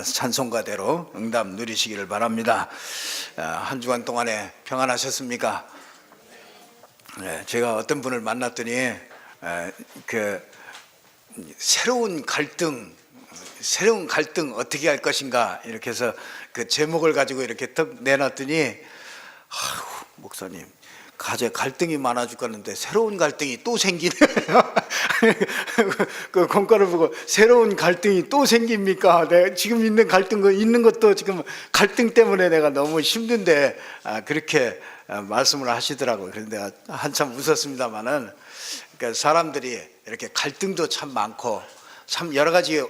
찬송가대로 응답 누리시기를 바랍니다. 한 주간 동안에 평안하셨습니까? 제가 어떤 분을 만났더니 새로운 갈등 어떻게 할 것인가 이렇게 해서 그 제목을 가지고 이렇게 턱 내놨더니 목사님 갈등이 많아 죽겠는데 새로운 갈등이 또 생기네요. 그 공과를 보고 새로운 갈등이 또 생깁니까? 내가 지금 있는 것도 지금 갈등 때문에 내가 너무 힘든데 그렇게 말씀을 하시더라고요. 그런데 내가 한참 웃었습니다만은 그러니까 사람들이 이렇게 갈등도 참 많고 참 여러 가지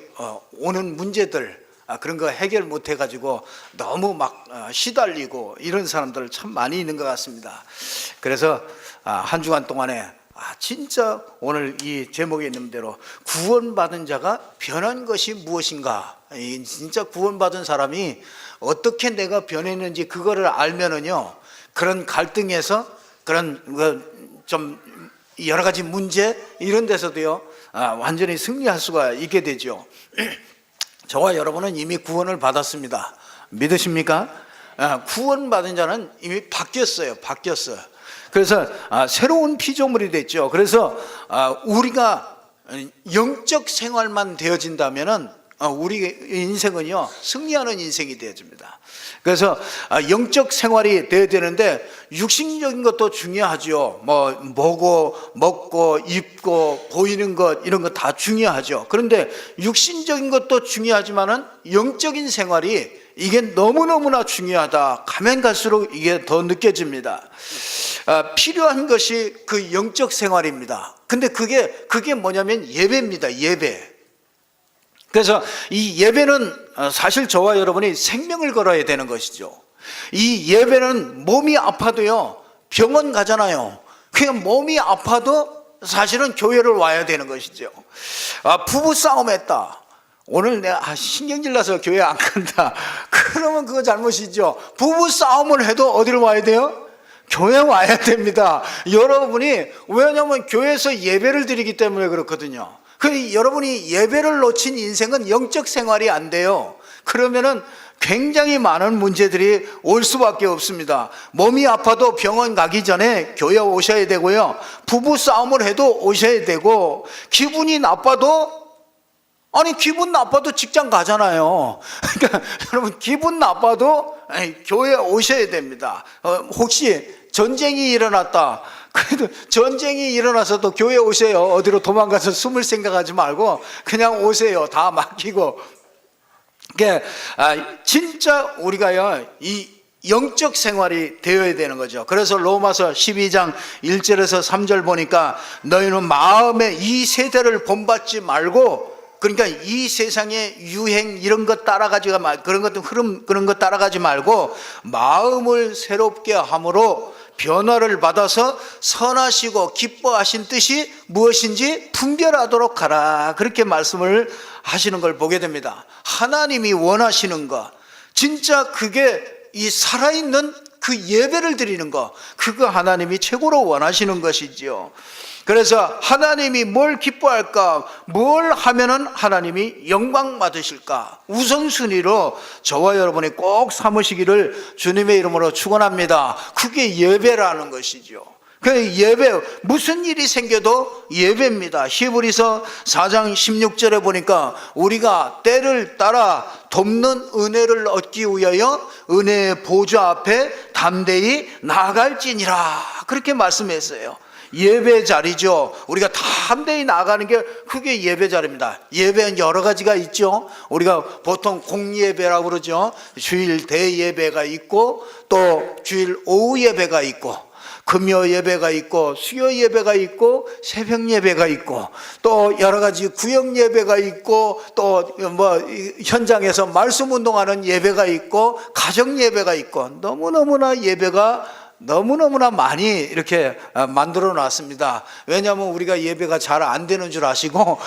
오는 문제들 그런 거 해결 못 해가지고 너무 막 시달리고 이런 사람들 참 많이 있는 것 같습니다. 그래서 한 주간 동안에 진짜 오늘 이 제목에 있는 대로 구원받은 자가 변한 것이 무엇인가, 진짜 구원받은 사람이 어떻게 내가 변했는지 그거를 알면은요 그런 갈등에서 그런 좀 여러 가지 문제 이런 데서도요 완전히 승리할 수가 있게 되죠. 저와 여러분은 이미 구원을 받았습니다. 믿으십니까? 구원받은 자는 이미 바뀌었어요. 그래서 새로운 피조물이 됐죠. 그래서 우리가 영적 생활만 되어진다면은 우리 인생은요 승리하는 인생이 되어집니다. 그래서 영적 생활이 되어야 되는데 육신적인 것도 중요하죠. 뭐고 먹고 입고 보이는 것 이런 거 다 중요하죠. 그런데 육신적인 것도 중요하지만은 영적인 생활이 이게 너무너무나 중요하다. 가면 갈수록 이게 더 느껴집니다. 필요한 것이 그 영적 생활입니다. 근데 그게 뭐냐면 예배입니다. 예배. 그래서 이 예배는 사실 저와 여러분이 생명을 걸어야 되는 것이죠. 이 예배는 몸이 아파도요 병원 가잖아요. 그냥 몸이 아파도 사실은 교회를 와야 되는 것이죠. 부부 싸움했다. 오늘 내가 신경질 나서 교회 안 간다. 그러면 그거 잘못이죠. 부부 싸움을 해도 어디로 와야 돼요? 교회 와야 됩니다. 여러분이 왜냐하면 교회에서 예배를 드리기 때문에 그렇거든요. 여러분이 예배를 놓친 인생은 영적 생활이 안 돼요. 그러면은 굉장히 많은 문제들이 올 수밖에 없습니다. 몸이 아파도 병원 가기 전에 교회 오셔야 되고요. 부부 싸움을 해도 오셔야 되고, 기분이 나빠도 기분 나빠도 직장 가잖아요. 그러니까 여러분 기분 나빠도 교회 오셔야 됩니다. 혹시 전쟁이 일어났다. 그래도 전쟁이 일어나서도 교회 오세요. 어디로 도망가서 숨을 생각하지 말고 그냥 오세요. 다 맡기고. 그러니까 진짜 우리가요 이 영적 생활이 되어야 되는 거죠. 그래서 로마서 12장 1절에서 3절 보니까 너희는 마음에 이 세대를 본받지 말고, 그러니까 이 세상의 유행 이런 것 따라가지고 그런 것도 흐름 그런 것 따라가지 말고 마음을 새롭게 함으로 변화를 받아서 선하시고 기뻐하신 뜻이 무엇인지 분별하도록 하라. 그렇게 말씀을 하시는 걸 보게 됩니다. 하나님이 원하시는 것, 진짜 그게 이 살아있는 그 예배를 드리는 것, 그거 하나님이 최고로 원하시는 것이지요. 그래서 하나님이 뭘 기뻐할까, 뭘 하면은 하나님이 영광 받으실까, 우선순위로 저와 여러분이 꼭 삼으시기를 주님의 이름으로 축원합니다. 그게 예배라는 것이죠. 그 예배, 무슨 일이 생겨도 예배입니다. 히브리서 4장 16절에 보니까 우리가 때를 따라 돕는 은혜를 얻기 위하여 은혜의 보좌 앞에 담대히 나아갈지니라, 그렇게 말씀했어요. 예배 자리죠. 우리가 담대히 나가는 게 그게 예배 자리입니다. 예배는 여러 가지가 있죠. 우리가 보통 공예배라고 그러죠. 주일 대예배가 있고 또 주일 오후 예배가 있고 금요 예배가 있고 수요 예배가 있고 새벽 예배가 있고 또 여러 가지 구역 예배가 있고 또 현장에서 말씀 운동하는 예배가 있고 가정 예배가 있고 너무너무나 예배가 너무너무나 많이 이렇게 만들어 놨습니다. 왜냐하면 우리가 예배가 잘 안 되는 줄 아시고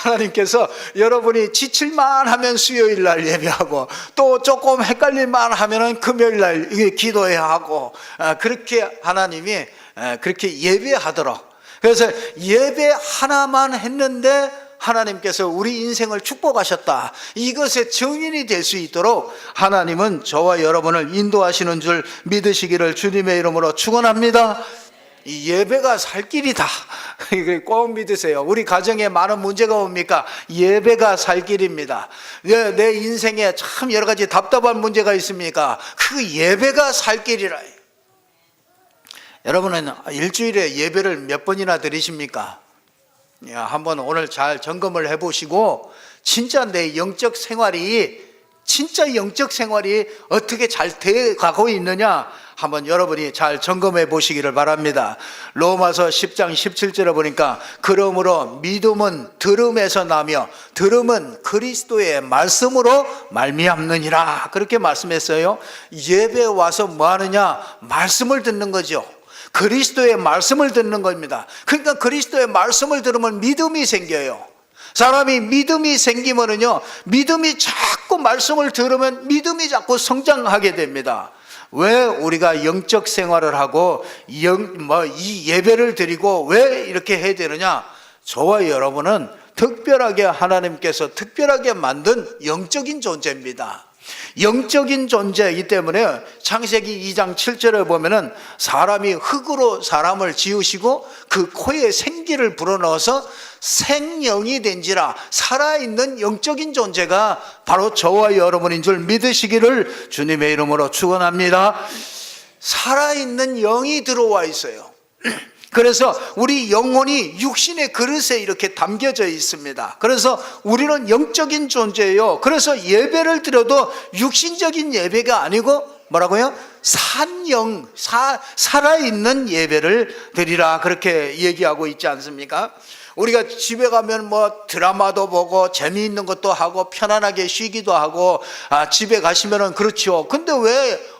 하나님께서 여러분이 지칠만 하면 수요일 날 예배하고 또 조금 헷갈릴만 하면은 금요일 날 기도해야 하고 그렇게 하나님이 그렇게 예배하도록, 그래서 예배 하나만 했는데 하나님께서 우리 인생을 축복하셨다, 이것의 증인이 될 수 있도록 하나님은 저와 여러분을 인도하시는 줄 믿으시기를 주님의 이름으로 축원합니다. 이 예배가 살 길이다, 꼭 믿으세요. 우리 가정에 많은 문제가 옵니까? 예배가 살 길입니다. 내 인생에 참 여러 가지 답답한 문제가 있습니까? 그 예배가 살 길이라. 여러분은 일주일에 예배를 몇 번이나 드리십니까? 한번 오늘 잘 점검을 해보시고 진짜 내 영적 생활이 어떻게 잘 돼가고 있느냐 한번 여러분이 잘 점검해 보시기를 바랍니다. 로마서 10장 17절에 보니까 그러므로 믿음은 들음에서 나며 들음은 그리스도의 말씀으로 말미암느니라, 그렇게 말씀했어요. 예배에 와서 뭐 하느냐? 말씀을 듣는 거죠. 그리스도의 말씀을 듣는 겁니다. 그러니까 그리스도의 말씀을 들으면 믿음이 생겨요. 사람이 믿음이 생기면은요, 믿음이 자꾸 말씀을 들으면 믿음이 자꾸 성장하게 됩니다. 왜 우리가 영적 생활을 하고 이 예배를 드리고 왜 이렇게 해야 되느냐? 저와 여러분은 특별하게 하나님께서 특별하게 만든 영적인 존재입니다. 영적인 존재이기 때문에 창세기 2장 7절에 보면은 사람이 흙으로 사람을 지으시고 그 코에 생기를 불어넣어서 생영이 된지라, 살아있는 영적인 존재가 바로 저와 여러분인 줄 믿으시기를 주님의 이름으로 축원합니다. 살아있는 영이 들어와 있어요. 그래서 우리 영혼이 육신의 그릇에 이렇게 담겨져 있습니다. 그래서 우리는 영적인 존재예요. 그래서 예배를 드려도 육신적인 예배가 아니고 뭐라고요? 산영, 살아있는 예배를 드리라, 그렇게 얘기하고 있지 않습니까? 우리가 집에 가면 뭐 드라마도 보고 재미있는 것도 하고 편안하게 쉬기도 하고 집에 가시면은 그렇죠. 근데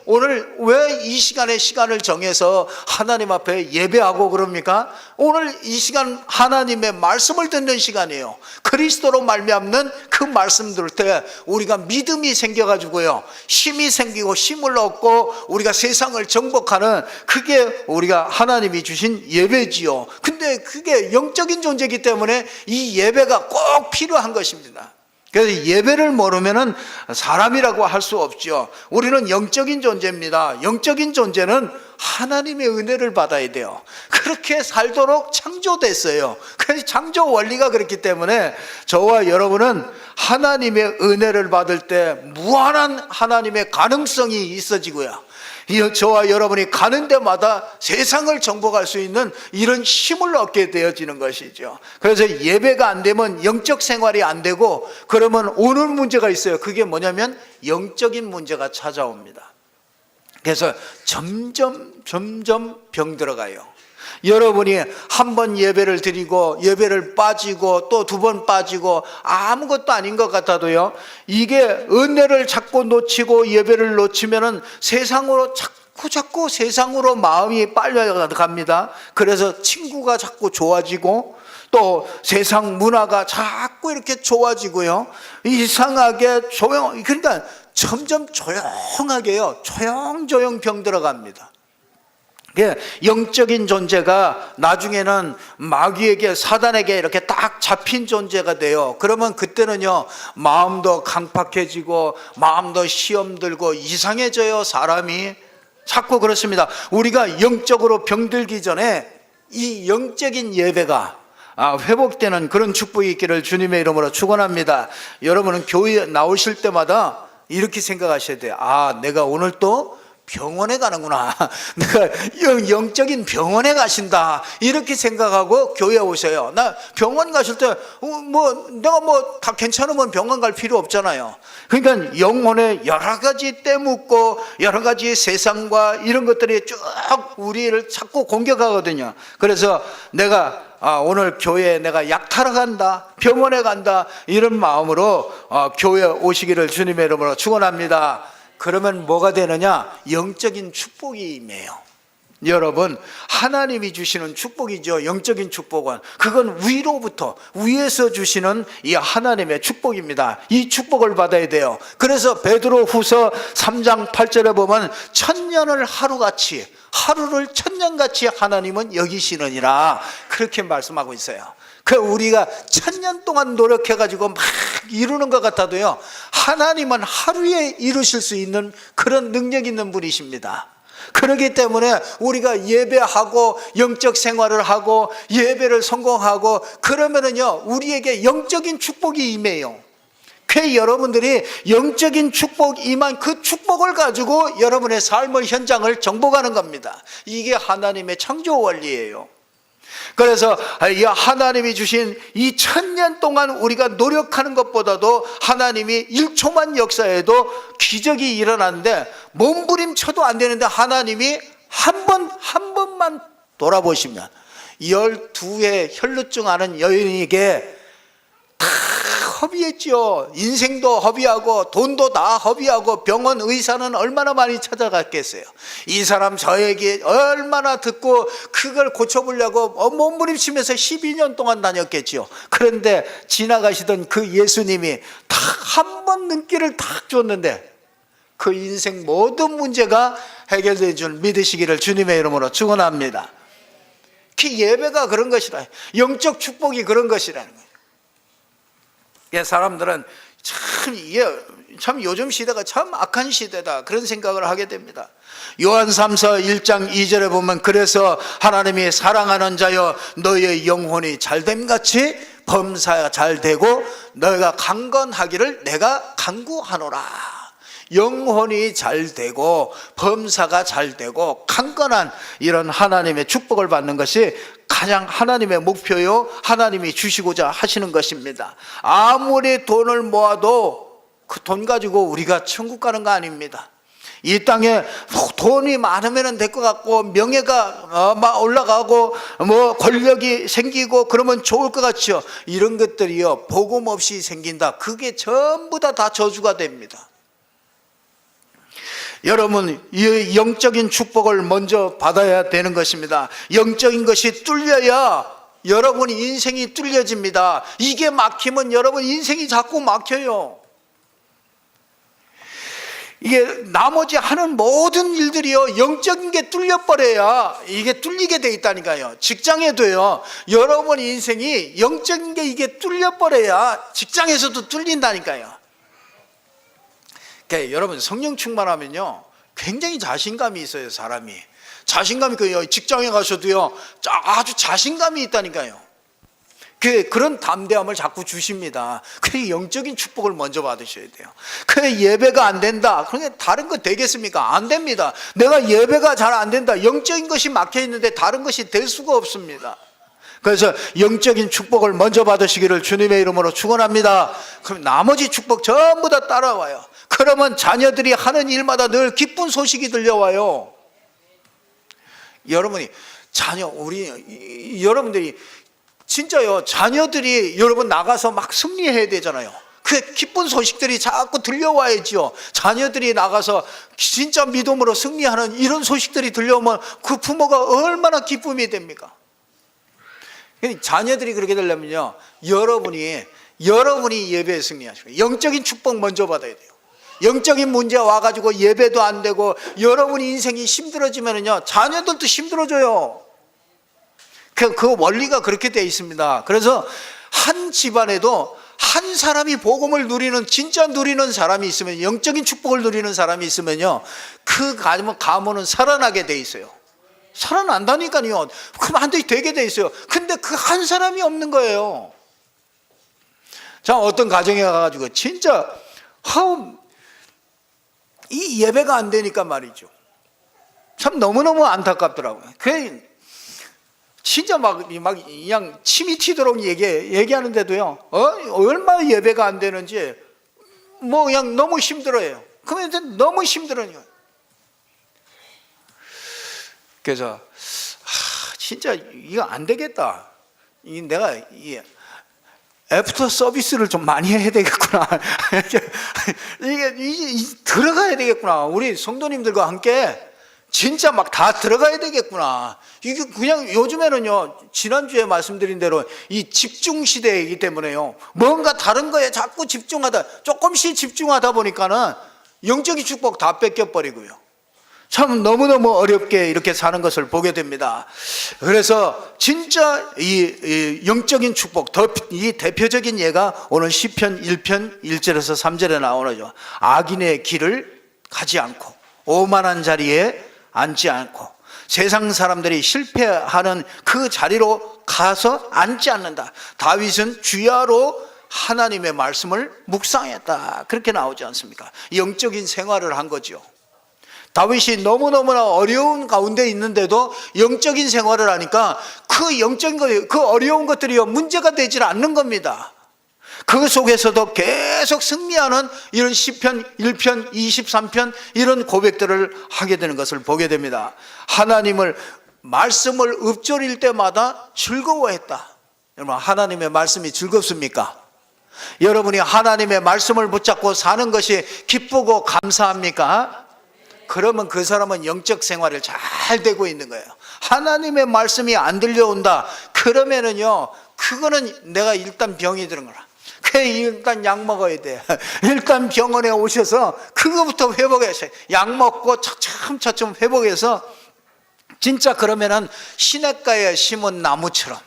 오늘 왜 이 시간에 시간을 정해서 하나님 앞에 예배하고 그럽니까? 오늘 이 시간 하나님의 말씀을 듣는 시간이에요. 그리스도로 말미암는 그 말씀 들을 때 우리가 믿음이 생겨가지고요, 힘이 생기고 힘을 얻고 우리가 세상을 정복하는, 그게 우리가 하나님이 주신 예배지요. 근데 그게 영적인 존재이기 때문에 이 예배가 꼭 필요한 것입니다. 그래서 예배를 모르면은 사람이라고 할 수 없죠. 우리는 영적인 존재입니다. 영적인 존재는 하나님의 은혜를 받아야 돼요. 그렇게 살도록 창조됐어요. 그래서 창조 원리가 그렇기 때문에 저와 여러분은 하나님의 은혜를 받을 때 무한한 하나님의 가능성이 있어지고요, 저와 여러분이 가는 데마다 세상을 정복할 수 있는 이런 힘을 얻게 되어지는 것이죠. 그래서 예배가 안 되면 영적 생활이 안 되고, 그러면 오는 문제가 있어요. 그게 뭐냐면 영적인 문제가 찾아옵니다. 그래서 점점 병들어가요. 여러분이 한 번 예배를 드리고 예배를 빠지고 또 두 번 빠지고 아무것도 아닌 것 같아도요, 이게 은혜를 자꾸 놓치고 예배를 놓치면은 세상으로 자꾸 세상으로 마음이 빨려갑니다. 그래서 친구가 자꾸 좋아지고 또 세상 문화가 자꾸 이렇게 좋아지고요, 이상하게 그러니까 점점 조용하게요, 조용 병들어갑니다. 영적인 존재가 나중에는 마귀에게, 사단에게 이렇게 딱 잡힌 존재가 돼요. 그러면 그때는요, 마음도 강팍해지고 마음도 시험 들고 이상해져요, 사람이. 자꾸 그렇습니다. 우리가 영적으로 병들기 전에 이 영적인 예배가 회복되는 그런 축복이 있기를 주님의 이름으로 축원합니다. 여러분은 교회에 나오실 때마다 이렇게 생각하셔야 돼요. 내가 오늘 또 병원에 가는구나, 내가 영적인 병원에 가신다, 이렇게 생각하고 교회에 오세요. 나 병원 가실 때 내가 다 괜찮으면 병원 갈 필요 없잖아요. 그러니까 영혼에 여러 가지 때묻고 여러 가지 세상과 이런 것들이 쭉 우리를 자꾸 공격하거든요. 그래서 내가 오늘 교회에 내가 약타러 간다, 병원에 간다, 이런 마음으로 교회에 오시기를 주님의 이름으로 축원합니다. 그러면 뭐가 되느냐? 영적인 축복이 임해요. 여러분, 하나님이 주시는 축복이죠. 영적인 축복은 그건 위에서 주시는 이 하나님의 축복입니다. 이 축복을 받아야 돼요. 그래서 베드로 후서 3장 8절에 보면 하루를 천년같이 하나님은 여기시느니라, 그렇게 말씀하고 있어요. 그 우리가 1000년 동안 노력해가지고 막 이루는 것 같아도요, 하나님은 하루에 이루실 수 있는 그런 능력 있는 분이십니다. 그렇기 때문에 우리가 예배하고 영적 생활을 하고 예배를 성공하고 그러면은요, 우리에게 영적인 축복이 임해요. 그 여러분들이 영적인 축복 임한 그 축복을 가지고 여러분의 삶의 현장을 정복하는 겁니다. 이게 하나님의 창조 원리예요. 그래서 하나님이 주신 이 1000년 동안 우리가 노력하는 것보다도 하나님이 1초만 역사에도 기적이 일어나는데 몸부림쳐도 안 되는데 하나님이 한 번만 돌아보시면 12회 혈루증 앓은 여인에게 다 허비했죠. 인생도 허비하고 돈도 다 허비하고 병원 의사는 얼마나 많이 찾아갔겠어요. 이 사람 저에게 얼마나 듣고 그걸 고쳐보려고 몸부림치면서 12년 동안 다녔겠죠. 그런데 지나가시던 그 예수님이 딱 한 번 눈길을 딱 줬는데 그 인생 모든 문제가 해결된 줄 믿으시기를 주님의 이름으로 축원합니다. 그 예배가 그런 것이라, 영적 축복이 그런 것이라는 거예요. 사람들은 참 요즘 시대가 참 악한 시대다 그런 생각을 하게 됩니다. 요한 3서 1장 2절에 보면 그래서 하나님이 사랑하는 자여 너의 영혼이 잘됨같이 범사가 잘되고 너희가 강건하기를 내가 간구하노라. 영혼이 잘되고 범사가 잘되고 강건한 이런 하나님의 축복을 받는 것이 가장 하나님의 목표요, 하나님이 주시고자 하시는 것입니다. 아무리 돈을 모아도 그 돈 가지고 우리가 천국 가는 거 아닙니다. 이 땅에 돈이 많으면 될 것 같고 명예가 막 올라가고 뭐 권력이 생기고 그러면 좋을 것 같죠. 이런 것들이요, 복음 없이 생긴다. 그게 전부 다 저주가 됩니다. 여러분, 이 영적인 축복을 먼저 받아야 되는 것입니다. 영적인 것이 뚫려야 여러분 인생이 뚫려집니다. 이게 막히면 여러분 인생이 자꾸 막혀요. 이게 나머지 하는 모든 일들이요, 영적인 게 뚫려버려야 이게 뚫리게 돼 있다니까요. 직장에도요, 여러분 인생이 영적인 게 이게 뚫려버려야 직장에서도 뚫린다니까요. 여러분 성령 충만하면요 굉장히 자신감이 있어요. 사람이 자신감이 있고 직장에 가셔도요 아주 자신감이 있다니까요. 그런 담대함을 자꾸 주십니다. 그래서 영적인 축복을 먼저 받으셔야 돼요. 그래 예배가 안 된다 그러니까 다른 거 되겠습니까? 안 됩니다. 내가 예배가 잘 안 된다, 영적인 것이 막혀 있는데 다른 것이 될 수가 없습니다. 그래서 영적인 축복을 먼저 받으시기를 주님의 이름으로 축원합니다. 그럼 나머지 축복 전부 다 따라와요. 그러면 자녀들이 하는 일마다 늘 기쁜 소식이 들려와요. 여러분이 여러분들이 진짜요, 자녀들이 여러분 나가서 막 승리해야 되잖아요. 그 기쁜 소식들이 자꾸 들려와야지요. 자녀들이 나가서 진짜 믿음으로 승리하는 이런 소식들이 들려오면 그 부모가 얼마나 기쁨이 됩니까? 자녀들이 그렇게 되려면요, 여러분이 예배에 승리하시고 영적인 축복 먼저 받아야 돼요. 영적인 문제 와가지고 예배도 안 되고 여러분 인생이 힘들어지면은요, 자녀들도 힘들어져요. 그 원리가 그렇게 되어 있습니다. 그래서 한 집안에도 한 사람이 복음을 누리는, 진짜 누리는 사람이 있으면, 영적인 축복을 누리는 사람이 있으면요, 그 가문은 살아나게 돼 있어요. 살아난다니까요. 그럼 한 대씩 되게 돼 있어요. 근데 그 한 사람이 없는 거예요. 자, 어떤 가정에 가가지고 진짜 이 예배가 안 되니까 말이죠. 참 너무너무 안타깝더라고요. 진짜 막 그냥 침이 튀도록 얘기하는데도요, 얼마나 예배가 안 되는지 뭐 그냥 너무 힘들어요. 그러면 너무 힘들어요. 그래서 진짜 이거 안 되겠다. 내가 애프터 서비스를 좀 많이 해야 되겠구나. 이게 들어가야 되겠구나. 우리 성도님들과 함께 진짜 막 다 들어가야 되겠구나. 이게 그냥 요즘에는요, 지난주에 말씀드린 대로 이 집중 시대이기 때문에요, 뭔가 다른 거에 자꾸 조금씩 집중하다 보니까는 영적인 축복 다 뺏겨버리고요. 참 너무너무 어렵게 이렇게 사는 것을 보게 됩니다. 그래서 진짜 이 영적인 축복, 이 대표적인 예가 오늘 시편 1편 1절에서 3절에 나오죠. 악인의 길을 가지 않고 오만한 자리에 앉지 않고 세상 사람들이 실패하는 그 자리로 가서 앉지 않는다. 다윗은 주야로 하나님의 말씀을 묵상했다. 그렇게 나오지 않습니까? 영적인 생활을 한 거죠. 다윗이 너무너무나 어려운 가운데 있는데도 영적인 생활을 하니까 그 영적인 것, 그 어려운 것들이 문제가 되질 않는 겁니다. 그 속에서도 계속 승리하는 이런 시편 1편 23편 이런 고백들을 하게 되는 것을 보게 됩니다. 하나님을 말씀을 읊조릴 때마다 즐거워했다. 여러분, 하나님의 말씀이 즐겁습니까? 여러분이 하나님의 말씀을 붙잡고 사는 것이 기쁘고 감사합니까? 그러면 그 사람은 영적 생활을 잘 되고 있는 거예요. 하나님의 말씀이 안 들려온다 그러면은요, 그거는 내가 일단 병이 드는 거라. 그래, 일단 약 먹어야 돼. 일단 병원에 오셔서 그거부터 회복해서 약 먹고 차츰차츰 회복해서 진짜 그러면은 시냇가에 심은 나무처럼,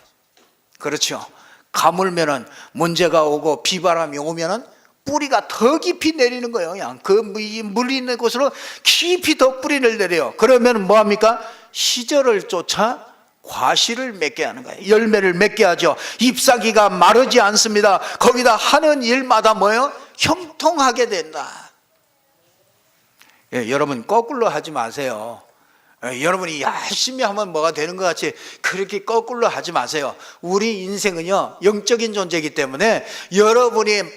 그렇죠, 가물면은 문제가 오고 비바람이 오면은 뿌리가 더 깊이 내리는 거예요. 그냥 그 물 있는 곳으로 깊이 더 뿌리를 내려요. 그러면 뭐합니까? 시절을 쫓아 과실을 맺게 하는 거예요. 열매를 맺게 하죠. 잎사귀가 마르지 않습니다. 거기다 하는 일마다 뭐예요? 형통하게 된다. 예, 여러분 거꾸로 하지 마세요. 여러분이 열심히 하면 뭐가 되는 것 같이 그렇게 거꾸로 하지 마세요. 우리 인생은요, 영적인 존재이기 때문에 여러분이 막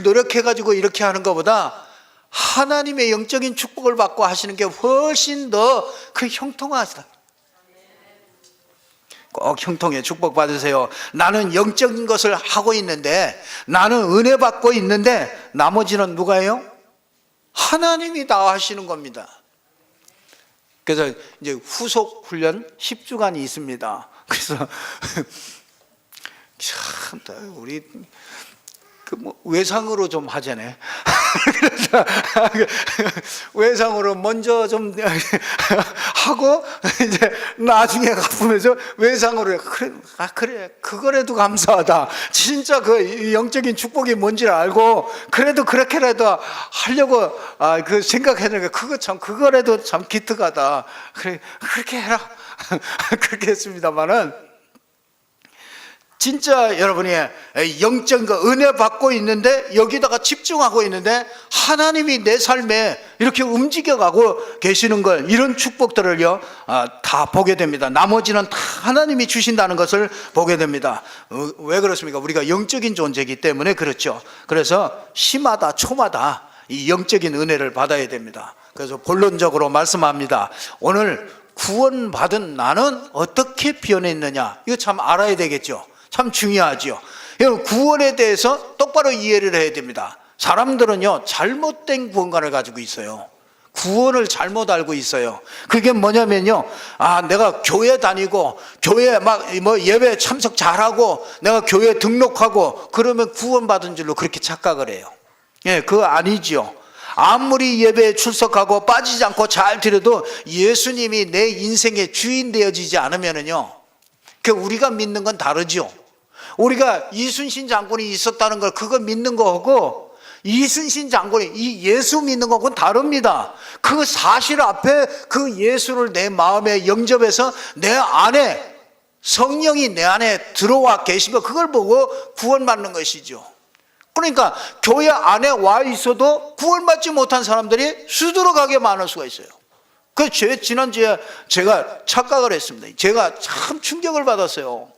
노력해가지고 이렇게 하는 것보다 하나님의 영적인 축복을 받고 하시는 게 훨씬 더 그 형통하시다. 꼭 형통의 축복 받으세요. 나는 영적인 것을 하고 있는데, 나는 은혜 받고 있는데 나머지는 누가 해요? 하나님이 다 하시는 겁니다. 그래서 이제 후속 훈련 10주간이 있습니다. 그래서 참 우리 외상으로 좀 하자네. 그래서 외상으로 먼저 좀 하고 이제 나중에 갚으면서 외상으로 그래 그거라도 감사하다. 진짜 그 영적인 축복이 뭔지를 알고 그래도 그렇게라도 하려고 그 생각했는데 그거라도 참 기특하다. 그래 그렇게 해라. 그렇게 했습니다만은. 진짜 여러분이 영적인 거 은혜 받고 있는데 여기다가 집중하고 있는데 하나님이 내 삶에 이렇게 움직여가고 계시는 걸, 이런 축복들을요 다 보게 됩니다. 나머지는 다 하나님이 주신다는 것을 보게 됩니다. 왜 그렇습니까? 우리가 영적인 존재이기 때문에 그렇죠. 그래서 시마다 초마다 이 영적인 은혜를 받아야 됩니다. 그래서 본론적으로 말씀합니다. 오늘 구원받은 나는 어떻게 변했느냐, 이거 참 알아야 되겠죠. 참 중요하죠. 구원에 대해서 똑바로 이해를 해야 됩니다. 사람들은요 잘못된 구원관을 가지고 있어요. 구원을 잘못 알고 있어요. 그게 뭐냐면요, 내가 교회 다니고 교회 막 예배 참석 잘하고 내가 교회 등록하고 그러면 구원받은 줄로 그렇게 착각을 해요. 예, 그거 아니지요. 아무리 예배에 출석하고 빠지지 않고 잘 드려도 예수님이 내 인생의 주인 되어지지 않으면은요, 우리가 믿는 건 다르죠. 우리가 이순신 장군이 있었다는 걸 그거 믿는 거하고 이순신 장군이 이 예수 믿는 거하고는 다릅니다. 그 사실 앞에 그 예수를 내 마음에 영접해서 내 안에 성령이 내 안에 들어와 계신 거, 그걸 보고 구원받는 것이죠. 그러니까 교회 안에 와 있어도 구원받지 못한 사람들이 수두룩하게 많을 수가 있어요. 그 지난주에 제가 착각을 했습니다. 제가 참 충격을 받았어요.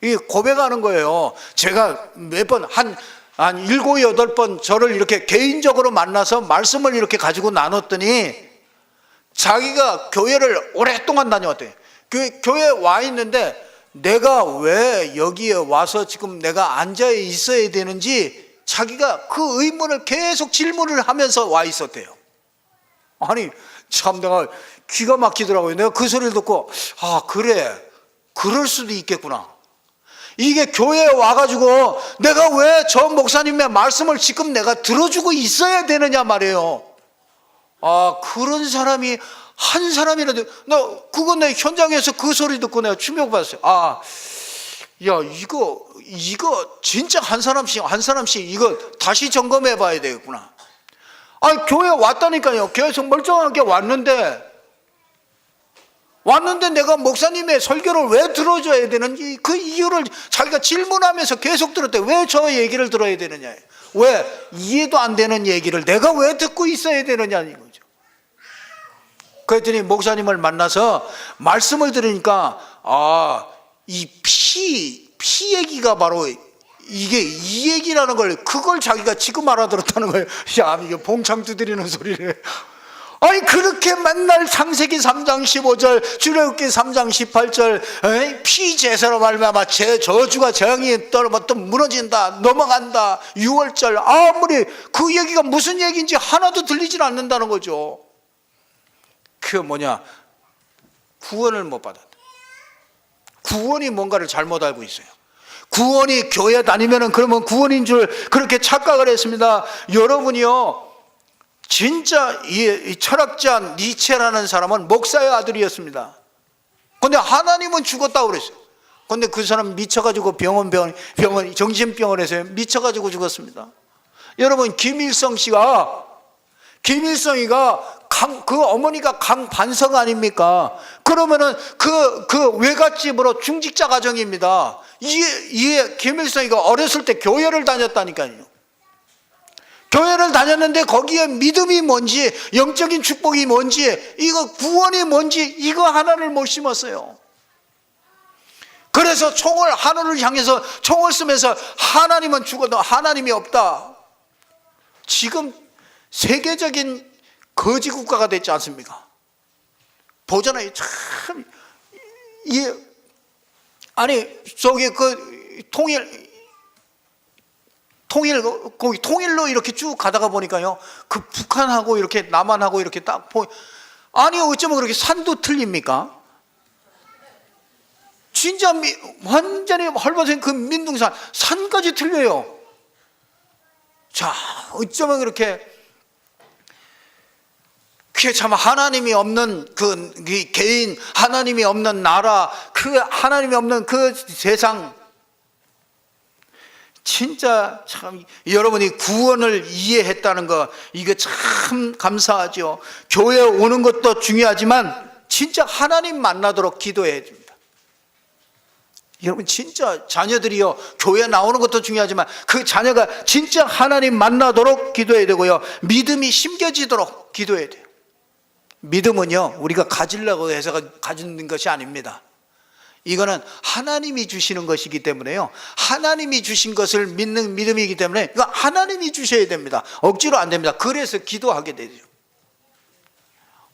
이게 고백하는 거예요. 제가 몇 번, 한 7, 8번 저를 이렇게 개인적으로 만나서 말씀을 이렇게 가지고 나눴더니 자기가 교회를 오랫동안 다녀왔대요. 교회에 와 있는데 내가 왜 여기에 와서 지금 내가 앉아 있어야 되는지 자기가 그 의문을 계속 질문을 하면서 와 있었대요. 아니 참 내가 기가 막히더라고요. 내가 그 소리를 듣고 그래, 그럴 수도 있겠구나. 이게 교회에 와가지고 내가 왜 저 목사님의 말씀을 지금 내가 들어주고 있어야 되느냐 말이에요. 그런 사람이 한 사람이라도, 그거 내 현장에서 그 소리 듣고 내가 충격받았어요. 야, 이거 진짜 한 사람씩 이거 다시 점검해 봐야 되겠구나. 교회 왔다니까요. 교회에서 멀쩡하게 왔는데 내가 목사님의 설교를 왜 들어줘야 되는지 그 이유를 자기가 질문하면서 계속 들었대. 왜 저 얘기를 들어야 되느냐, 왜 이해도 안 되는 얘기를 내가 왜 듣고 있어야 되느냐 이거죠. 그랬더니 목사님을 만나서 말씀을 들으니까 이 피 얘기가 바로 이게 이 얘기라는 걸, 그걸 자기가 지금 알아들었다는 거예요. 야, 이게 봉창 두드리는 소리를. 그렇게 맨날 창세기 3장 15절, 출애굽기 3장 18절, 피제사로 말미암아 저주가 재앙이 또 무너진다, 넘어간다, 6월절, 아무리 그 얘기가 무슨 얘기인지 하나도 들리질 않는다는 거죠. 그 구원을 못 받았다. 구원이 뭔가를 잘못 알고 있어요. 구원이 교회 다니면은 그러면 구원인 줄 그렇게 착각을 했습니다. 여러분이요, 진짜 이 철학자 니체라는 사람은 목사의 아들이었습니다. 근데 하나님은 죽었다고 그랬어요. 근데 그 사람 미쳐가지고 병원 정신병원에서 미쳐가지고 죽었습니다. 여러분, 김일성이가 그 어머니가 강반석 아닙니까? 그러면은 그 외갓집으로 중직자 가정입니다. 이에 김일성이가 어렸을 때 교회를 다녔다니까요. 교회를 다녔는데 거기에 믿음이 뭔지, 영적인 축복이 뭔지, 이거 구원이 뭔지, 이거 하나를 못 심었어요. 그래서 하늘을 향해서 총을 쏘면서 하나님은 죽어도 하나님이 없다. 지금 세계적인 거지 국가가 됐지 않습니까? 보잖아요. 참, 저기 거기 통일로 이렇게 쭉 가다가 보니까요, 그 북한하고 이렇게 남한하고 이렇게 딱 어쩌면 그렇게 산도 틀립니까? 진짜 완전히 헐벗은 그 민둥산 산까지 틀려요. 자, 어쩌면 그렇게 참 하나님이 없는 그 개인, 하나님이 없는 나라, 그 하나님이 없는 그 세상, 진짜 참 여러분이 구원을 이해했다는 거, 이거 참 감사하죠. 교회 오는 것도 중요하지만 진짜 하나님 만나도록 기도해야 됩니다. 여러분, 진짜 자녀들이요, 교회 나오는 것도 중요하지만 그 자녀가 진짜 하나님 만나도록 기도해야 되고요, 믿음이 심겨지도록 기도해야 돼요. 믿음은요, 우리가 가지려고 해서 가지는 것이 아닙니다. 이거는 하나님이 주시는 것이기 때문에요, 하나님이 주신 것을 믿는 믿음이기 때문에 이거 하나님이 주셔야 됩니다. 억지로 안 됩니다. 그래서 기도하게 되죠.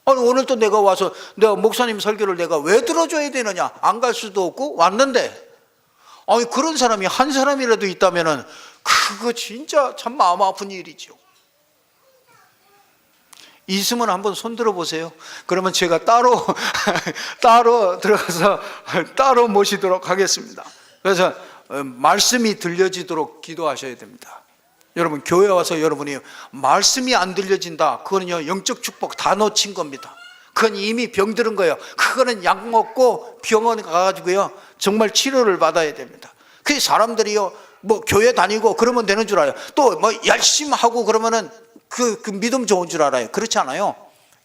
오늘 또 내가 와서 내가 목사님 설교를 내가 왜 들어줘야 되느냐, 안 갈 수도 없고 왔는데, 그런 사람이 한 사람이라도 있다면은 그거 진짜 참 마음 아픈 일이죠. 있으면 한번 손 들어보세요. 그러면 제가 따로 들어가서 따로 모시도록 하겠습니다. 그래서 말씀이 들려지도록 기도하셔야 됩니다. 여러분, 교회 와서 여러분이 말씀이 안 들려진다, 그거는요, 영적 축복 다 놓친 겁니다. 그건 이미 병들은 거예요. 그거는 약 먹고 병원 가가지고요, 정말 치료를 받아야 됩니다. 그 사람들이요, 교회 다니고 그러면 되는 줄 알아요. 또 열심히 하고 그러면은 그 믿음 좋은 줄 알아요. 그렇지 않아요.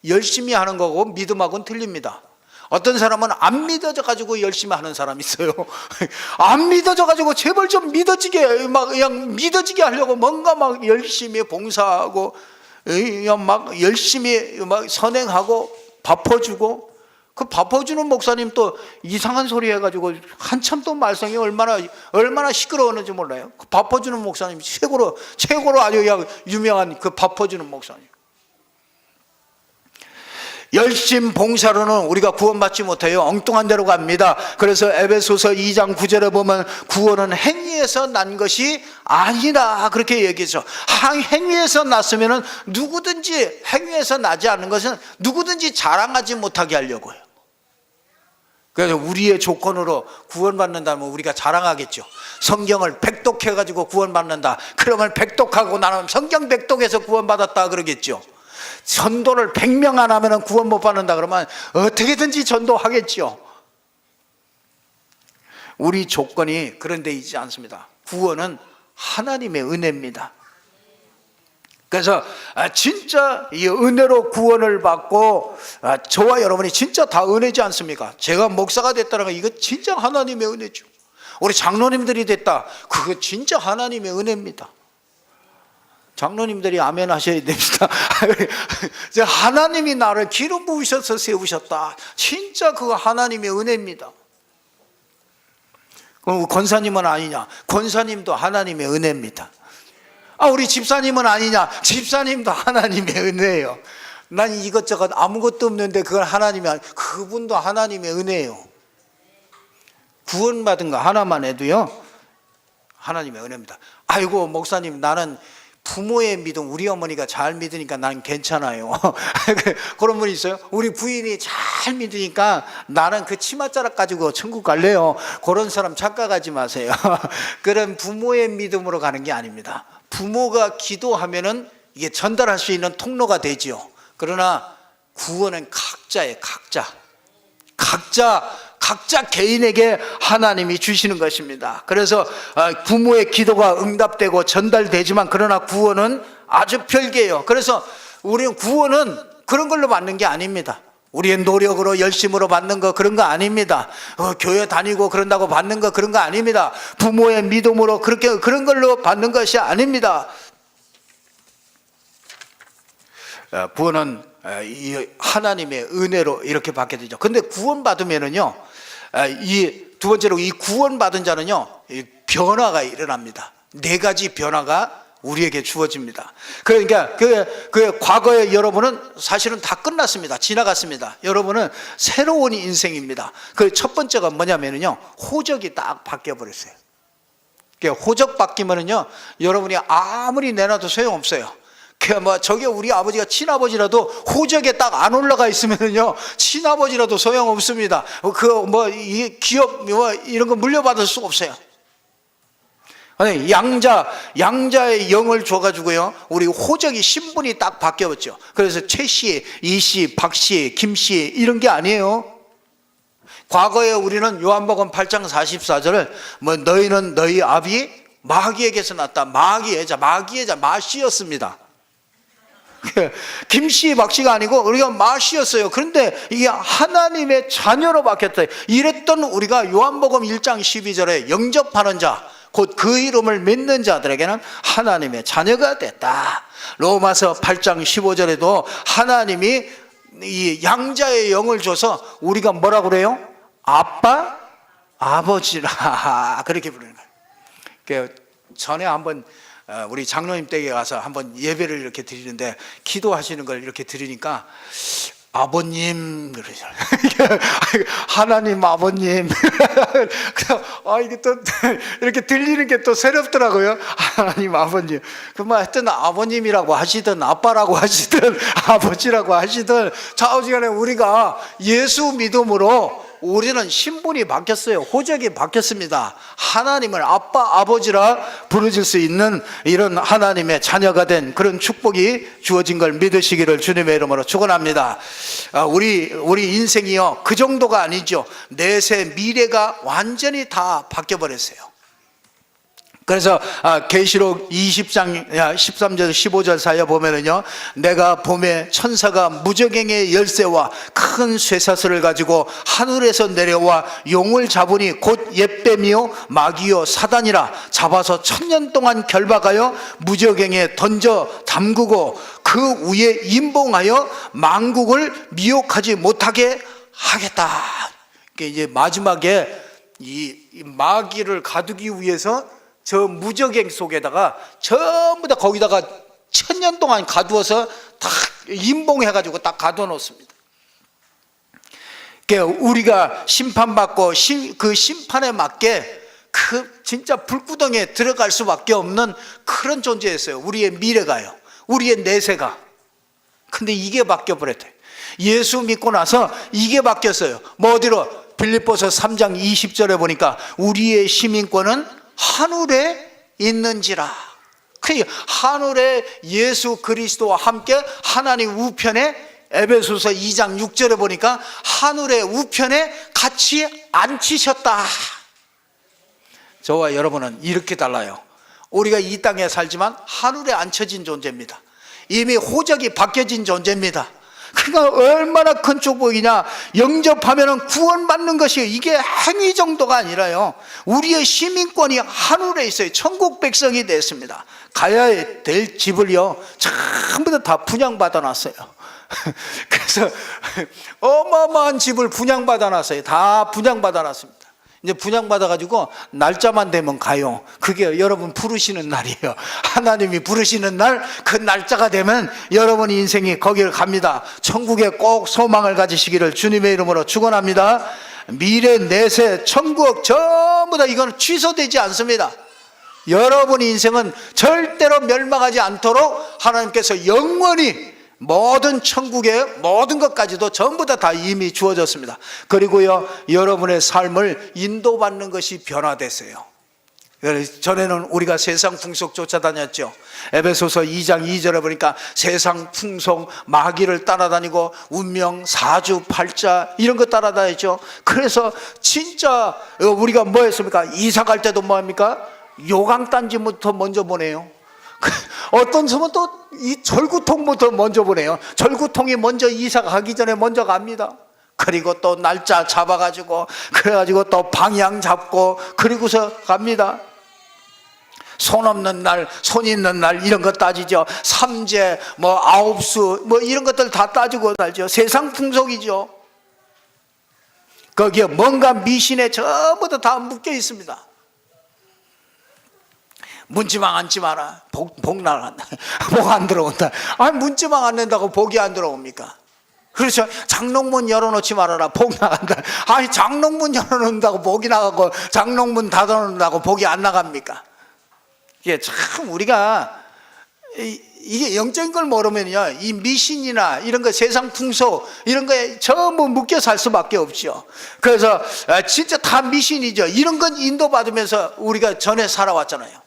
열심히 하는 거고 믿음하고는 틀립니다. 어떤 사람은 안 믿어져 가지고 열심히 하는 사람이 있어요. 안 믿어져 가지고 제발 좀 믿어지게, 그냥 믿어지게 하려고 뭔가 열심히 봉사하고 열심히 선행하고 바퍼주고, 그 바퍼주는 목사님 또 이상한 소리 해가지고 한참 또 말썽이 얼마나 시끄러웠는지 몰라요. 그 바퍼주는 목사님 최고로 아주 유명한 그 바퍼주는 목사님. 열심 봉사로는 우리가 구원받지 못해요. 엉뚱한 데로 갑니다. 그래서 에베소서 2장 9절에 보면 구원은 행위에서 난 것이 아니라 그렇게 얘기해서, 행위에서 났으면은 누구든지, 행위에서 나지 않는 것은 누구든지 자랑하지 못하게 하려고 해요. 그래서 우리의 조건으로 구원받는다면 우리가 자랑하겠죠. 성경을 백독해가지고 구원받는다, 그러면 백독하고 나는 성경 백독해서 구원받았다 그러겠죠. 전도를 100명 안 하면 구원 못 받는다 그러면 어떻게든지 전도하겠죠. 우리 조건이 그런 데 있지 않습니다. 구원은 하나님의 은혜입니다. 그래서 진짜 이 은혜로 구원을 받고 저와 여러분이 진짜 다 은혜지 않습니까? 제가 목사가 됐다는 거 이거 진짜 하나님의 은혜죠. 우리 장로님들이 됐다, 그거 진짜 하나님의 은혜입니다. 장로님들이 아멘 하셔야 됩니다. 하나님이 나를 기름 부으셔서 세우셨다, 진짜 그거 하나님의 은혜입니다. 그럼 권사님은 아니냐? 권사님도 하나님의 은혜입니다. 우리 집사님은 아니냐? 집사님도 하나님의 은혜예요. 난 이것저것 아무것도 없는데 그건 하나님이 그분도 하나님의 은혜예요. 구원받은 거 하나만 해도요 하나님의 은혜입니다. 아이고 목사님, 나는 부모의 믿음, 우리 어머니가 잘 믿으니까 난 괜찮아요. 그런 분이 있어요. 우리 부인이 잘 믿으니까 나는 그 치맛자락 가지고 천국 갈래요. 그런 사람 착각하지 마세요. 그런 부모의 믿음으로 가는 게 아닙니다. 부모가 기도하면은 이게 전달할 수 있는 통로가 되지요. 그러나 구원은 각자예요. 각자 개인에게 하나님이 주시는 것입니다. 그래서 부모의 기도가 응답되고 전달되지만 그러나 구원은 아주 별개예요. 그래서 우리는 구원은 그런 걸로 받는 게 아닙니다. 우리의 노력으로 열심으로 받는 거 그런 거 아닙니다. 교회 다니고 그런다고 받는 거 그런 거 아닙니다. 부모의 믿음으로 그런 걸로 받는 것이 아닙니다. 구원은 이 하나님의 은혜로 이렇게 받게 되죠. 근데 구원받으면은요, 이 두 번째로 이 구원받은 자는요, 변화가 일어납니다. 4가지 변화가 우리에게 주어집니다. 그러니까 그 과거에 여러분은 사실은 다 끝났습니다. 지나갔습니다. 여러분은 새로운 인생입니다. 그 첫 번째가 뭐냐면요, 호적이 딱 바뀌어 버렸어요. 호적 바뀌면은요, 여러분이 아무리 내놔도 소용없어요. 저게 우리 아버지가 친아버지라도 호적에 딱 안 올라가 있으면요, 친아버지라도 소용없습니다. 이 기업 이런 거 물려받을 수 없어요. 아니, 양자의 영을 줘가지고요, 우리 호적이 신분이 딱 바뀌었죠. 그래서 최씨, 이씨, 박씨, 김씨 이런 게 아니에요. 과거에 우리는 요한복음 8장 44절을 너희는 너희 아비 마귀에게서 났다. 마귀의 자 마씨였습니다. 김씨, 박씨가 아니고 우리가 마씨였어요. 그런데 이게 하나님의 자녀로 바뀌었다. 이랬던 우리가 요한복음 1장 12절에 영접하는 자, 곧 그 이름을 믿는 자들에게는 하나님의 자녀가 됐다. 로마서 8장 15절에도 하나님이 이 양자의 영을 줘서 우리가 뭐라고 그래요? 아빠, 아버지라 그렇게 부르는 거예요. 전에 한번 우리 장로님 댁에 가서 한번 예배를 이렇게 드리는데 기도하시는 걸 이렇게 들으니까 아버님 그러잖아요. 하나님 아버님. 이게 또 이렇게 들리는 게 또 새롭더라고요. 하나님 아버님. 하여튼 아버님이라고 하시든 아빠라고 하시든 아버지라고 하시든 좌우지간에 우리가 예수 믿음으로 우리는 신분이 바뀌었어요. 호적이 바뀌었습니다. 하나님을 아빠, 아버지라 부르실 수 있는 이런 하나님의 자녀가 된 그런 축복이 주어진 걸 믿으시기를 주님의 이름으로 축원합니다. 우리 인생이요, 그 정도가 아니죠. 내세 미래가 완전히 다 바뀌어버렸어요. 그래서 계시록 20장 13절 15절 사이에 보면은요, 내가 봄에 천사가 무저갱의 열쇠와 큰 쇠사슬을 가지고 하늘에서 내려와 용을 잡으니 곧 옛뱀이요 마귀요 사단이라 잡아서 1000년 동안 결박하여 무저갱에 던져 잠그고 그 위에 임봉하여 만국을 미혹하지 못하게 하겠다. 이제 마지막에 이 마귀를 가두기 위해서 저 무저갱 속에다가 전부 다 거기다가 1000년 동안 가두어서 다 임봉해가지고 딱 가둬 놓습니다. 그러니까 우리가 심판받고 그 심판에 맞게 그 진짜 불구덩이에 들어갈 수밖에 없는 그런 존재였어요. 우리의 미래가요, 우리의 내세가. 근데 이게 바뀌어 버렸대. 예수 믿고 나서 이게 바뀌었어요. 어디로? 빌립보서 3장 20절에 보니까 우리의 시민권은 하늘에 있는지라. 그 하늘에 예수 그리스도와 함께 하나님 우편에, 에베소서 2장 6절에 보니까 하늘의 우편에 같이 앉히셨다. 저와 여러분은 이렇게 달라요. 우리가 이 땅에 살지만 하늘에 앉혀진 존재입니다. 이미 호적이 바뀌어진 존재입니다. 그러니까 얼마나 큰 축복이냐. 영접하면 구원받는 것이, 이게 행위 정도가 아니라요, 우리의 시민권이 하늘에 있어요. 천국 백성이 됐습니다. 가야 될 집을요 전부 다 분양받아 놨어요. 그래서 어마어마한 집을 분양받아 놨어요. 다 분양받아 놨습니다. 이제 분양받아 가지고 날짜만 되면 가요. 그게 여러분 부르시는 날이에요. 하나님이 부르시는 날, 그 날짜가 되면 여러분 인생이 거기를 갑니다. 천국에 꼭 소망을 가지시기를 주님의 이름으로 축원합니다. 미래, 내세, 천국 전부 다 이건 취소되지 않습니다. 여러분 인생은 절대로 멸망하지 않도록 하나님께서 영원히 모든 천국의 모든 것까지도 전부 다 이미 주어졌습니다. 그리고요, 여러분의 삶을 인도받는 것이 변화됐어요. 전에는 우리가 세상 풍속 쫓아다녔죠. 에베소서 2장 2절에 보니까 세상 풍속, 마귀를 따라다니고 운명, 사주, 팔자 이런 거 따라다녔죠. 그래서 진짜 우리가 뭐 했습니까? 이사 갈 때도 뭐 합니까? 요강단지부터 먼저 보내요. 어떤 섬은 또 이 절구통부터 먼저 보내요. 절구통이 먼저 이사 가기 전에 먼저 갑니다. 그리고 또 날짜 잡아가지고, 그래가지고 또 방향 잡고, 그리고서 갑니다. 손 없는 날, 손 있는 날 이런 거 따지죠. 삼재, 뭐 아홉수, 뭐 이런 것들 다 따지고 달죠. 세상 풍속이죠. 거기에 뭔가 미신에 전부 다 묶여 있습니다. 문지방 앉지 마라. 복 나간다. 복 안 들어온다. 아니, 문지방 안 낸다고 복이 안 들어옵니까? 그렇죠. 장롱문 열어놓지 말아라. 복 나간다. 아니, 장롱문 열어놓는다고 복이 나가고 장롱문 닫아놓는다고 복이 안 나갑니까? 이게 참 우리가 이게 영적인 걸 모르면요, 이 미신이나 이런 거, 세상 풍속 이런 거에 전부 묶여 살 수밖에 없죠. 그래서 진짜 다 미신이죠. 이런 건 인도받으면서 우리가 전에 살아왔잖아요.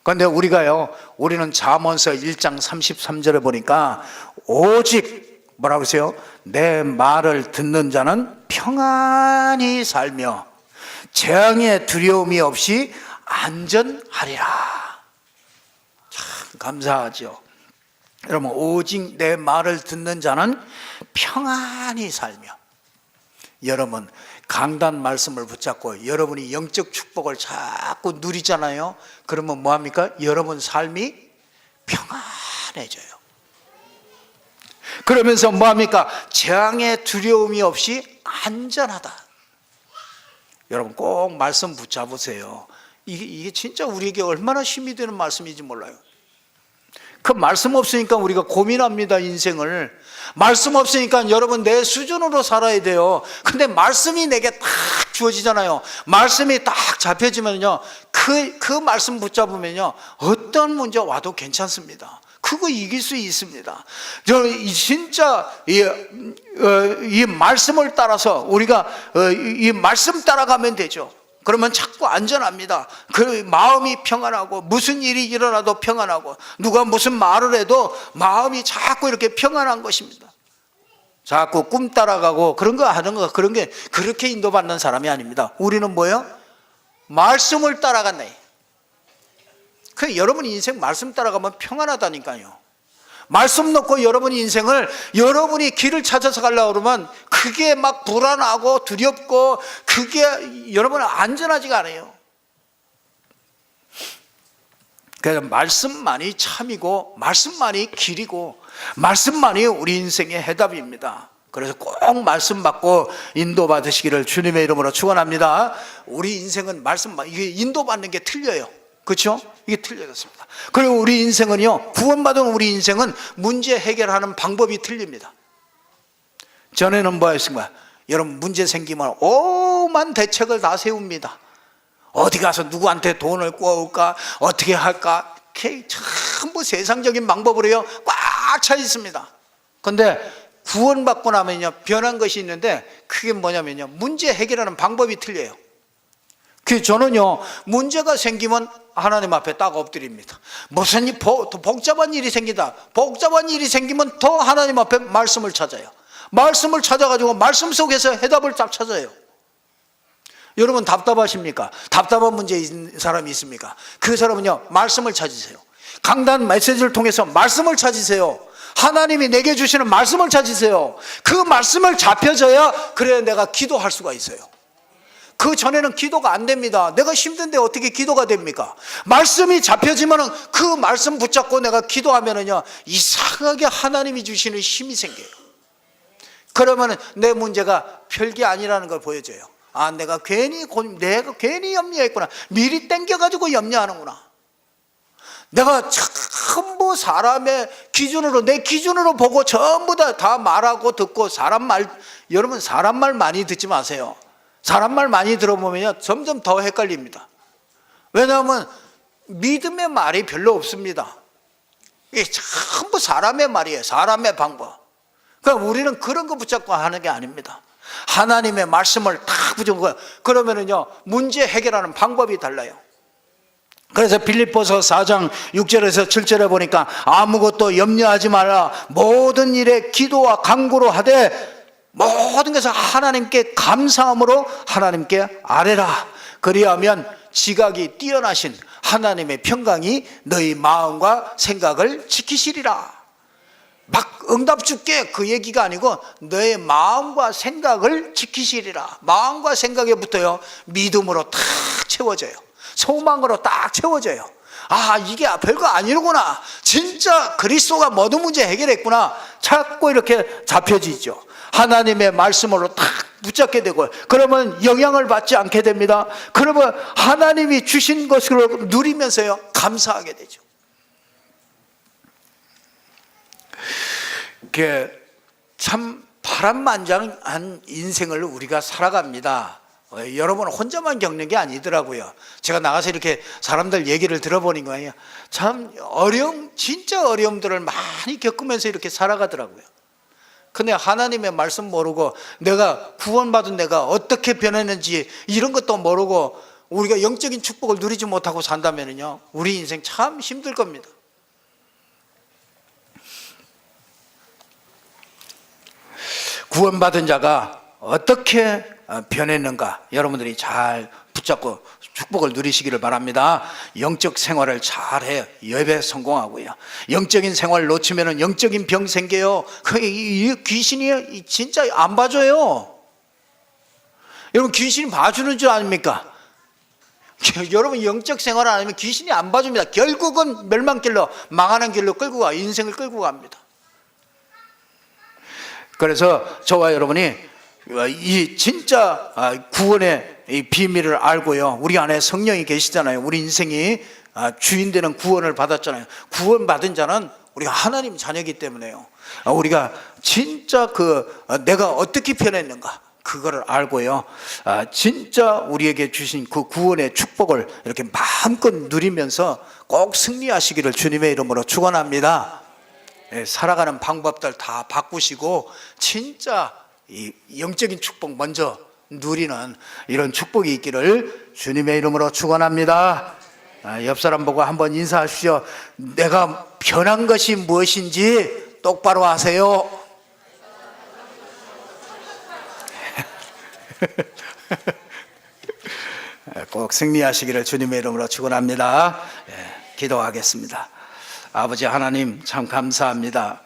그런데 우리는 잠언서 1장 33절에 보니까 오직 뭐라고 했어요? 내 말을 듣는 자는 평안히 살며 재앙의 두려움이 없이 안전하리라. 참 감사하죠. 여러분, 오직 내 말을 듣는 자는 평안히 살며, 여러분 강단 말씀을 붙잡고 여러분이 영적 축복을 자꾸 누리잖아요. 그러면 뭐합니까? 여러분 삶이 평안해져요. 그러면서 뭐합니까? 재앙의 두려움이 없이 안전하다. 여러분 꼭 말씀 붙잡으세요. 이게 진짜 우리에게 얼마나 힘이 되는 말씀인지 몰라요. 그 말씀 없으니까 우리가 고민합니다. 인생을. 말씀 없으니까 여러분 내 수준으로 살아야 돼요. 근데 말씀이 내게 딱 주어지잖아요. 말씀이 딱 잡혀지면요, 그 말씀 붙잡으면요, 어떤 문제 와도 괜찮습니다. 그거 이길 수 있습니다. 저는 진짜 이 말씀을 따라서 우리가 이 말씀 따라가면 되죠. 그러면 자꾸 안전합니다. 그 마음이 평안하고, 무슨 일이 일어나도 평안하고, 누가 무슨 말을 해도 마음이 자꾸 이렇게 평안한 것입니다. 자꾸 꿈 따라가고 그런 거 하는 거, 그런 게 그렇게 인도받는 사람이 아닙니다. 우리는 뭐예요? 말씀을 따라간다. 그 여러분 인생 말씀 따라가면 평안하다니까요. 말씀 놓고 여러분 인생을, 여러분이 길을 찾아서 가려고 그러면 그게 막 불안하고 두렵고, 그게 여러분은 안전하지가 않아요. 그래서 말씀만이 참이고, 말씀만이 길이고, 말씀만이 우리 인생의 해답입니다. 그래서 꼭 말씀 받고 인도 받으시기를 주님의 이름으로 축원합니다. 우리 인생은 말씀만, 이게 인도 받는 게 틀려요. 그렇죠? 이게 틀려졌습니다. 그리고 우리 인생은요, 구원받은 우리 인생은 문제 해결하는 방법이 틀립니다. 전에는 뭐였습니까? 여러분 문제 생기면 오만 대책을 다 세웁니다. 어디 가서 누구한테 돈을 구할까, 어떻게 할까, 전부 세상적인 방법으로요 꽉 차 있습니다. 그런데 구원받고 나면요 변한 것이 있는데, 그게 뭐냐면요, 문제 해결하는 방법이 틀려요. 그 저는요, 문제가 생기면 하나님 앞에 딱 엎드립니다. 무슨 복잡한 일이 생기다. 복잡한 일이 생기면 더 하나님 앞에 말씀을 찾아요. 말씀을 찾아가지고 말씀 속에서 해답을 딱 찾아요. 여러분 답답하십니까? 답답한 문제 있는 사람이 있습니까? 그 사람은요, 말씀을 찾으세요. 강단 메시지를 통해서 말씀을 찾으세요. 하나님이 내게 주시는 말씀을 찾으세요. 그 말씀을 잡혀져야 그래야 내가 기도할 수가 있어요. 그 전에는 기도가 안 됩니다. 내가 힘든데 어떻게 기도가 됩니까? 말씀이 잡혀지면은 그 말씀 붙잡고 내가 기도하면은요, 이상하게 하나님이 주시는 힘이 생겨요. 그러면은 내 문제가 별게 아니라는 걸 보여줘요. 아, 내가 괜히 염려했구나. 미리 땡겨가지고 염려하는구나. 내가 전부 사람의 기준으로, 내 기준으로 보고 전부 다 말하고 듣고 여러분 사람 말 많이 듣지 마세요. 사람 말 많이 들어보면요, 점점 더 헷갈립니다. 왜냐하면 믿음의 말이 별로 없습니다. 이게 전부 사람의 말이에요. 사람의 방법. 그러니까 우리는 그런 거 붙잡고 하는 게 아닙니다. 하나님의 말씀을 딱 붙잡은 거예요. 그러면은요, 문제 해결하는 방법이 달라요. 그래서 빌립보서 4장 6절에서 7절에 보니까 아무것도 염려하지 말라. 모든 일에 기도와 간구로 하되 모든 것을 하나님께 감사함으로 하나님께 아뢰라. 그리하면 지각이 뛰어나신 하나님의 평강이 너희 마음과 생각을 지키시리라. 막 응답 줄게 그 얘기가 아니고 너의 마음과 생각을 지키시리라. 마음과 생각에 붙어요. 믿음으로 탁 채워져요. 소망으로 딱 채워져요. 아, 이게 별거 아니구나. 진짜 그리스도가 모든 문제 해결했구나. 자꾸 이렇게 잡혀지죠. 하나님의 말씀으로 딱 붙잡게 되고, 그러면 영향을 받지 않게 됩니다. 그러면 하나님이 주신 것으로 누리면서요, 감사하게 되죠. 참 파란만장한 인생을 우리가 살아갑니다. 여러분은 혼자만 겪는 게 아니더라고요. 제가 나가서 이렇게 사람들 얘기를 들어보는 거예요. 참 진짜 어려움들을 많이 겪으면서 이렇게 살아가더라고요. 근데 하나님의 말씀 모르고 내가 구원받은 내가 어떻게 변했는지 이런 것도 모르고 우리가 영적인 축복을 누리지 못하고 산다면요, 우리 인생 참 힘들 겁니다. 구원받은 자가 어떻게 변했는가 여러분들이 잘 붙잡고 축복을 누리시기를 바랍니다. 영적 생활을 잘해 예배 성공하고요. 영적인 생활 놓치면 영적인 병 생겨요. 귀신이 진짜 안 봐줘요. 여러분 귀신이 봐주는 줄 아닙니까? 여러분 영적 생활 안 하면 귀신이 안 봐줍니다. 결국은 멸망길로, 망하는 길로 끌고 가, 인생을 끌고 갑니다. 그래서 저와 여러분이 이 진짜 구원의 이 비밀을 알고요, 우리 안에 성령이 계시잖아요. 우리 인생이 주인 되는 구원을 받았잖아요. 구원받은 자는 우리가 하나님 자녀이기 때문에요, 우리가 진짜 내가 어떻게 변했는가 그거를 알고요, 진짜 우리에게 주신 그 구원의 축복을 이렇게 마음껏 누리면서 꼭 승리하시기를 주님의 이름으로 축원합니다. 살아가는 방법들 다 바꾸시고 진짜 이 영적인 축복 먼저 누리는 이런 축복이 있기를 주님의 이름으로 축원합니다. 옆 사람 보고 한번 인사하십시오. 내가 변한 것이 무엇인지 똑바로 하세요. 꼭 승리하시기를 주님의 이름으로 축원합니다. 기도하겠습니다. 아버지 하나님 참 감사합니다.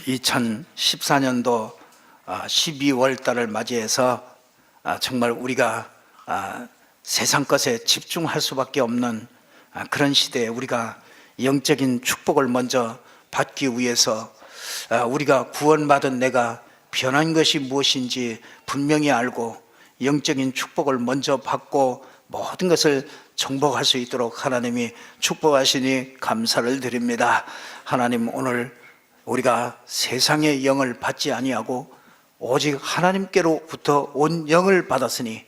2014년도 12월 달을 맞이해서 정말 우리가 세상 것에 집중할 수밖에 없는 그런 시대에 우리가 영적인 축복을 먼저 받기 위해서 우리가 구원받은 내가 변한 것이 무엇인지 분명히 알고 영적인 축복을 먼저 받고 모든 것을 정복할 수 있도록 하나님이 축복하시니 감사를 드립니다. 하나님, 오늘 우리가 세상의 영을 받지 아니하고 오직 하나님께로부터 온 영을 받았으니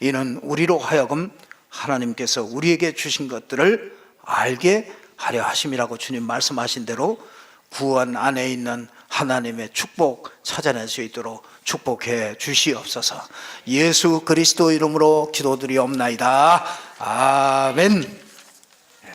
이는 우리로 하여금 하나님께서 우리에게 주신 것들을 알게 하려 하심이라고 주님 말씀하신 대로 구원 안에 있는 하나님의 축복 찾아낼 수 있도록 축복해 주시옵소서. 예수 그리스도 이름으로 기도드리옵나이다. 아멘.